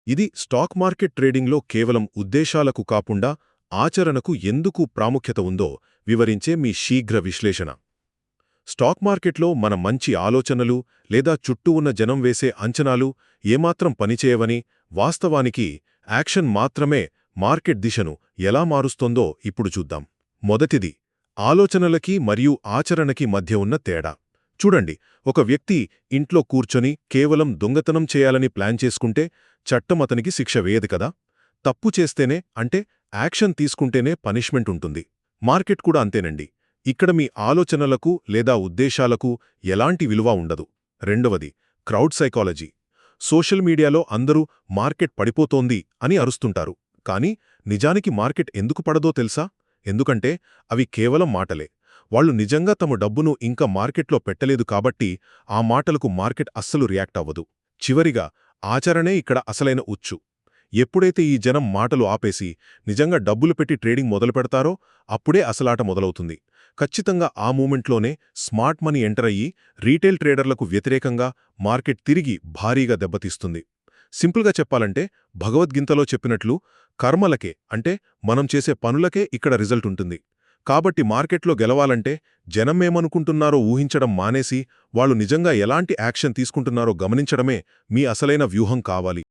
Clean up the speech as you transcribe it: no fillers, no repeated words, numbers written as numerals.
ఇది stock market ట్రేడింగ్లో కేవలం ఉద్దేశాలకు కాకుండా ఆచరణకు ఎందుకు ప్రాముఖ్యత ఉందో వివరించే మీ శీఘ్ర విశ్లేషణ. స్టాక్ మార్కెట్లో మన మంచి ఆలోచనలు లేదా చుట్టూ ఉన్న జనం వేసే అంచనాలు ఏమాత్రం పనిచేయవని, వాస్తవానికి యాక్షన్ మాత్రమే మార్కెట్ దిశను ఎలా మారుస్తోందో ఇప్పుడు చూద్దాం. మొదటిది, ఆలోచనలకి మరియు ఆచరణకి మధ్య ఉన్న తేడా. చూడండి, ఒక వ్యక్తి ఇంట్లో కూర్చొని కేవలం దొంగతనం చేయాలని ప్లాన్ చేసుకుంటే చట్టం అతనికి శిక్ష వేయదు కదా. తప్పు చేస్తేనే, అంటే యాక్షన్ తీసుకుంటేనే పనిష్మెంట్ ఉంటుంది. మార్కెట్ కూడా అంతేనండి. ఇక్కడ మీ ఆలోచనలకు లేదా ఉద్దేశాలకు ఎలాంటి విలువ ఉండదు. రెండవది, క్రౌడ్ సైకాలజీ. సోషల్ మీడియాలో అందరూ మార్కెట్ పడిపోతోంది అని అరుస్తుంటారు. కానీ నిజానికి మార్కెట్ ఎందుకు పడదో తెలుసా? ఎందుకంటే అవి కేవలం మాటలే. వాళ్ళు నిజంగా తమ డబ్బును ఇంకా మార్కెట్లో పెట్టలేదు కాబట్టి ఆ మాటలకు మార్కెట్ అస్సలు రియాక్ట్ అవ్వదు. చివరిగా, ఆచరణే ఇక్కడ అసలైన ఉచ్చు. ఎప్పుడైతే ఈ జనం మాటలు ఆపేసి నిజంగా డబ్బులు పెట్టి ట్రేడింగ్ మొదలుపెడతారో అప్పుడే అసలాట మొదలవుతుంది. ఖచ్చితంగా ఆ మూమెంట్లోనే స్మార్ట్ మనీ ఎంటర్ అయ్యి రీటైల్ ట్రేడర్లకు వ్యతిరేకంగా మార్కెట్ తిరిగి భారీగా దెబ్బతీస్తుంది. సింపుల్గా చెప్పాలంటే భగవద్గీతలో చెప్పినట్లు కర్మలకే, అంటే మనం చేసే పనులకే ఇక్కడ రిజల్ట్ ఉంటుంది. కాబట్టి మార్కెట్లో గెలవాలంటే జనమేమనుకుంటున్నారో ఊహించడం మానేసి వాళ్ళు నిజంగా ఎలాంటి యాక్షన్ తీసుకుంటున్నారో గమనించడమే మీ అసలైన వ్యూహం కావాలి.